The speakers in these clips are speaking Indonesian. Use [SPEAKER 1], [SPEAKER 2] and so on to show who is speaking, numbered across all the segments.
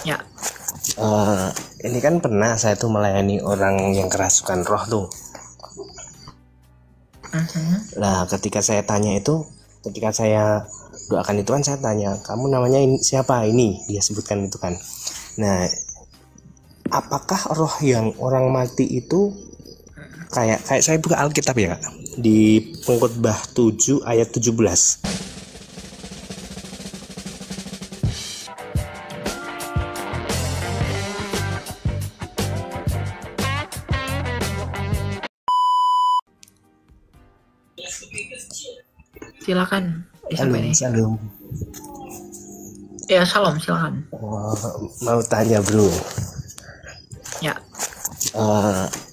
[SPEAKER 1] Ya.
[SPEAKER 2] Eh, ini kan pernah saya tuh melayani orang yang kerasukan roh tuh. Nah, ketika saya doakan itu kan saya tanya, kamu namanya siapa ini? Dia sebutkan itu kan. Nah, apakah roh yang orang mati itu kayak saya buka Alkitab ya Kak, di Pengkhotbah 7 ayat 17.
[SPEAKER 1] Silakan
[SPEAKER 2] Halo,
[SPEAKER 1] disampaikan.
[SPEAKER 2] salam.
[SPEAKER 1] Ya, salam, silakan.
[SPEAKER 2] Mau tanya bro.
[SPEAKER 1] Ya.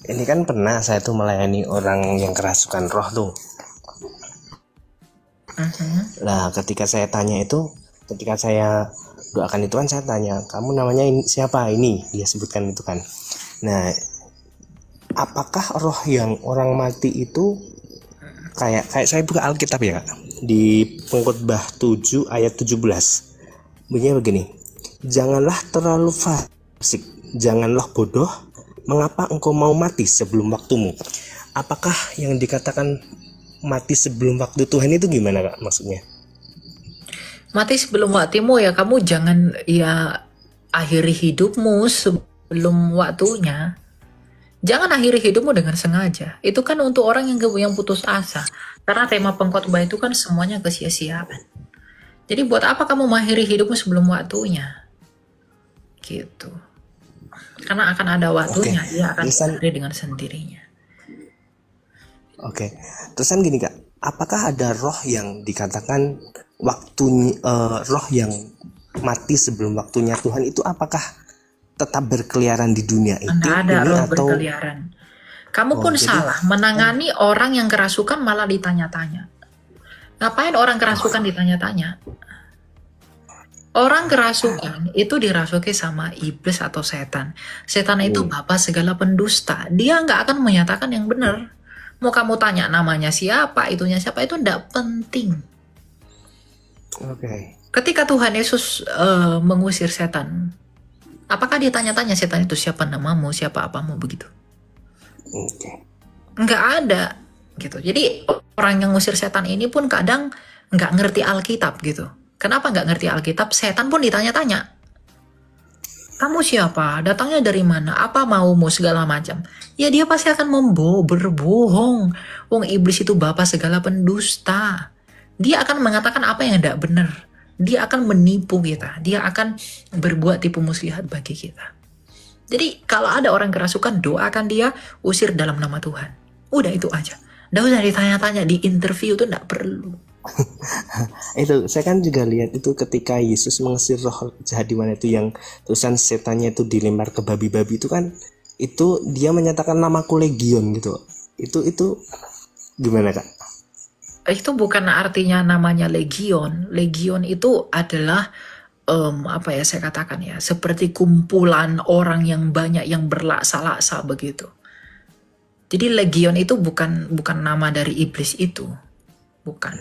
[SPEAKER 2] Ini kan pernah saya tuh melayani orang yang kerasukan roh tuh. Nah, ketika saya doakan itu kan saya tanya, kamu namanya siapa ini? Dia sebutkan itu kan. Nah, apakah roh yang orang mati itu kayak saya buka Alkitab ya Kak, di Pengkhotbah 7 ayat 17. Bunyinya begini, janganlah terlalu fasik, janganlah bodoh, mengapa engkau mau mati sebelum waktumu? Apakah yang dikatakan mati sebelum waktu Tuhan itu gimana Kak maksudnya?
[SPEAKER 1] Mati sebelum waktumu ya, kamu jangan ya akhiri hidupmu sebelum waktunya. Jangan akhiri hidupmu dengan sengaja. Itu kan untuk orang yang putus asa. Karena tema pengkhotbah itu kan semuanya kesia-siaan. Jadi buat apa kamu mengakhiri hidupmu sebelum waktunya? Gitu. Karena akan ada waktunya, dia akan berakhir dengan sendirinya.
[SPEAKER 2] Oke. Terusan gini Kak, apakah ada roh yang dikatakan roh yang mati sebelum waktunya Tuhan itu apakah tetap berkeliaran di dunia itu?
[SPEAKER 1] Nggak ada roh berkeliaran. Kamu pun salah menangani orang yang kerasukan malah ditanya-tanya. Ngapain orang kerasukan ditanya-tanya? Orang kerasukan itu dirasuki sama iblis atau setan. Setan itu bapa segala pendusta. Dia nggak akan menyatakan yang benar. Mau kamu tanya namanya siapa, itunya siapa, itu nggak penting. Ketika Tuhan Yesus mengusir setan, apakah dia tanya-tanya setan itu siapa namamu, siapa apamu begitu? Nggak ada gitu. Jadi orang yang ngusir setan ini pun kadang nggak ngerti Alkitab gitu. Kenapa nggak ngerti Alkitab? Setan pun ditanya-tanya. Kamu siapa? Datangnya dari mana? Apa maumu? Segala macam. Ya dia pasti akan berbohong. Wong iblis itu bapa segala pendusta. Dia akan mengatakan apa yang tidak benar. Dia akan menipu kita. Dia akan berbuat tipu muslihat bagi kita. Jadi kalau ada orang kerasukan, doakan dia, usir dalam nama Tuhan. Udah itu aja. Nggak usah ditanya-tanya, di interview tuh nggak perlu.
[SPEAKER 2] Itu saya kan juga lihat itu ketika Yesus mengusir roh jahat di mana itu yang terusan setannya itu dilempar ke babi-babi itu kan, itu dia menyatakan namaku Legion gitu. Itu gimana Kak?
[SPEAKER 1] Itu bukan artinya namanya Legion. Legion itu adalah apa ya saya katakan ya, seperti kumpulan orang yang banyak yang berlaksa-laksa begitu. Jadi Legion itu bukan nama dari iblis itu. Bukan.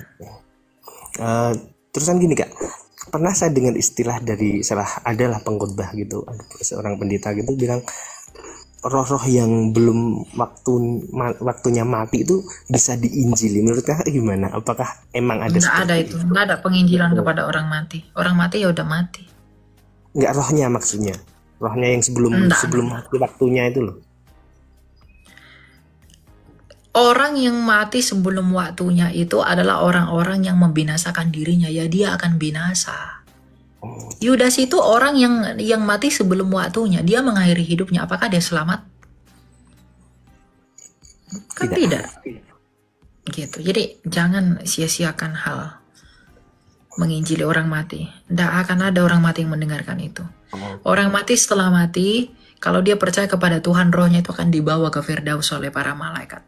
[SPEAKER 2] Terusan gini Kak, pernah saya dengar istilah dari adalah pengkhotbah gitu, ada seorang pendeta gitu bilang roh-roh yang belum waktunya mati itu bisa diinjili. Menurut Kakak gimana? Apakah emang ada?
[SPEAKER 1] Nggak ada itu, nggak ada penginjilan kepada orang mati. Orang mati ya udah mati.
[SPEAKER 2] Nggak rohnya maksudnya, rohnya yang sebelum waktunya itu loh.
[SPEAKER 1] Orang yang mati sebelum waktunya itu adalah orang-orang yang membinasakan dirinya, ya dia akan binasa. Yudas itu orang yang mati sebelum waktunya, dia mengakhiri hidupnya. Apakah dia selamat? Kan tidak. Gitu. Jadi jangan sia-siakan hal menginjili orang mati. Tidak akan ada orang mati yang mendengarkan itu. Orang mati setelah mati, kalau dia percaya kepada Tuhan, rohnya itu akan dibawa ke Firdaus oleh para malaikat.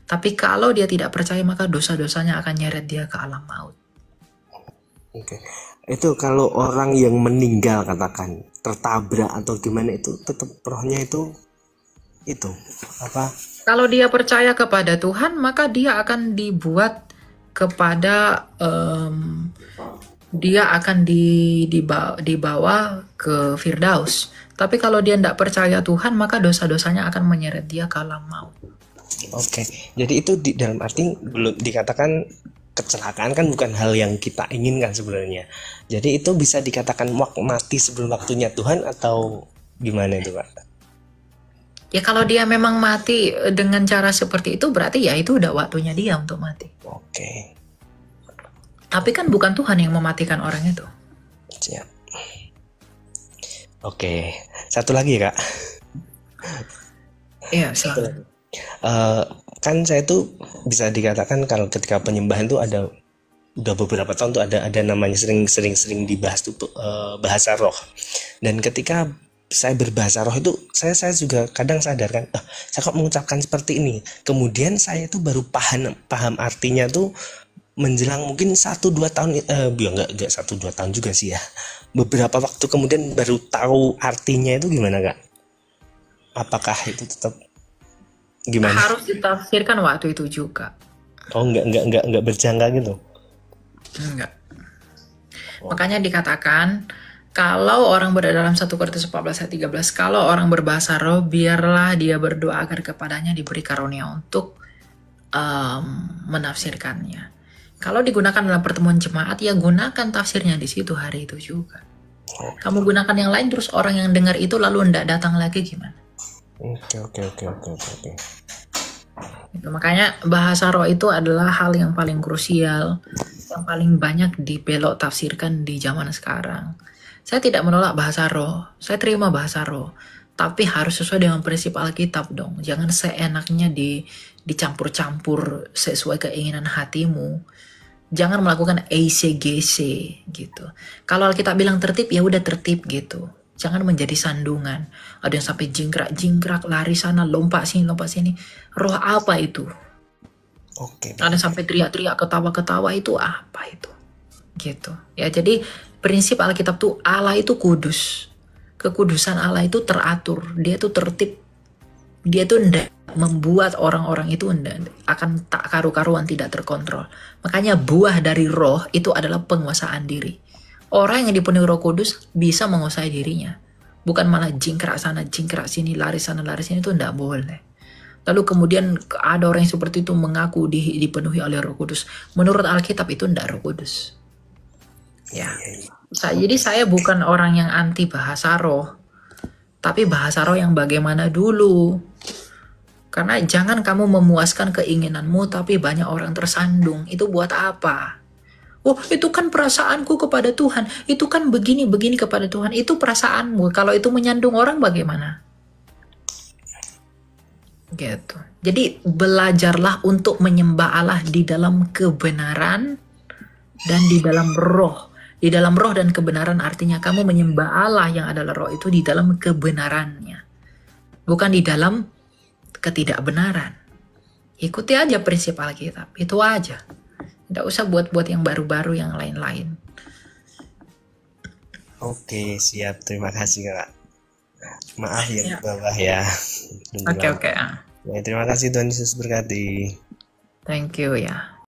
[SPEAKER 1] Tapi kalau dia tidak percaya, maka dosa-dosanya akan nyeret dia ke alam maut.
[SPEAKER 2] Itu kalau orang yang meninggal katakan tertabrak atau gimana, itu tetap rohnya itu apa?
[SPEAKER 1] Kalau dia percaya kepada Tuhan, maka dia akan dibuat kepada dia akan dibawa ke Firdaus. Tapi kalau dia tidak percaya Tuhan, maka dosa-dosanya akan menyeret dia ke alam maut.
[SPEAKER 2] Oke, jadi itu dalam arti belum dikatakan kecelakaan kan bukan hal yang kita inginkan sebenarnya. Jadi itu bisa dikatakan mati sebelum waktunya Tuhan atau gimana itu, Pak?
[SPEAKER 1] Ya kalau dia memang mati dengan cara seperti itu, berarti ya itu udah waktunya dia untuk mati.
[SPEAKER 2] Oke.
[SPEAKER 1] Tapi kan bukan Tuhan yang mematikan orang itu.
[SPEAKER 2] Siap. Oke, satu lagi ya, Kak.
[SPEAKER 1] Iya, silakan.
[SPEAKER 2] Kan saya tuh bisa dikatakan kalau ketika penyembahan tuh udah beberapa tahun tuh ada namanya sering dibahas tuh bahasa roh. Dan ketika saya berbahasa roh itu saya juga kadang sadar kan, saya kok mengucapkan seperti ini. Kemudian saya tuh baru paham artinya tuh menjelang mungkin 1-2 tahun, enggak 1-2 tahun juga sih ya. Beberapa waktu kemudian baru tahu artinya itu gimana, Kak? Apakah itu tetap gimana?
[SPEAKER 1] Harus ditafsirkan waktu itu juga.
[SPEAKER 2] Oh, enggak berjangka gitu.
[SPEAKER 1] Enggak. Makanya dikatakan kalau orang berada dalam 1 Korintus 14 ayat 13, kalau orang berbahasa roh, biarlah dia berdoa agar kepadanya diberi karunia untuk menafsirkannya. Kalau digunakan dalam pertemuan jemaat, ya gunakan tafsirnya di situ hari itu juga. Kamu gunakan yang lain, terus orang yang dengar itu lalu tidak datang lagi, gimana?
[SPEAKER 2] Oke.
[SPEAKER 1] Gitu. Makanya bahasa roh itu adalah hal yang paling krusial, yang paling banyak dibelok tafsirkan di zaman sekarang. Saya tidak menolak bahasa roh, saya terima bahasa roh, tapi harus sesuai dengan prinsip Alkitab dong. Jangan seenaknya dicampur-campur sesuai keinginan hatimu. Jangan melakukan ACGC gitu. Kalau Alkitab bilang tertib, ya udah tertib gitu. Jangan menjadi sandungan. Ada yang sampai jingkrak, lari sana, lompat sini. Roh apa itu?
[SPEAKER 2] Oke.
[SPEAKER 1] Ada yang sampai teriak-teriak, ketawa-ketawa, itu apa itu? Gitu. Ya, jadi prinsip Alkitab tuh Allah itu kudus. Kekudusan Allah itu teratur. Dia tuh tertib. Dia tuh ndak membuat orang-orang itu akan tak karu-karuan, tidak terkontrol. Makanya buah dari roh itu adalah penguasaan diri. Orang yang dipenuhi Roh Kudus bisa menguasai dirinya. Bukan malah jingkrak sana, jingkrak sini, lari sana, lari sini, itu tidak boleh. Lalu kemudian ada orang yang seperti itu mengaku dipenuhi oleh Roh Kudus. Menurut Alkitab itu tidak Roh Kudus. Ya. Jadi saya bukan orang yang anti bahasa roh. Tapi bahasa roh yang bagaimana dulu. Karena jangan kamu memuaskan keinginanmu tapi banyak orang tersandung. Itu buat apa? Oh, itu kan perasaanku kepada Tuhan. Itu kan begini-begini kepada Tuhan. Itu perasaanmu. Kalau itu menyandung orang bagaimana? Gitu. Jadi belajarlah untuk menyembah Allah di dalam kebenaran dan di dalam roh. Di dalam roh dan kebenaran artinya kamu menyembah Allah yang adalah roh itu di dalam kebenarannya. Bukan di dalam ketidakbenaran. Ikuti aja prinsip Alkitab. Itu aja. Tidak usah buat-buat yang baru-baru yang lain-lain.
[SPEAKER 2] Oke, siap. Terima kasih, Kak. Maaf ya, bawah ya.
[SPEAKER 1] Oke.
[SPEAKER 2] Ya, terima kasih, Tuhan Yesus berkati.
[SPEAKER 1] Thank you ya.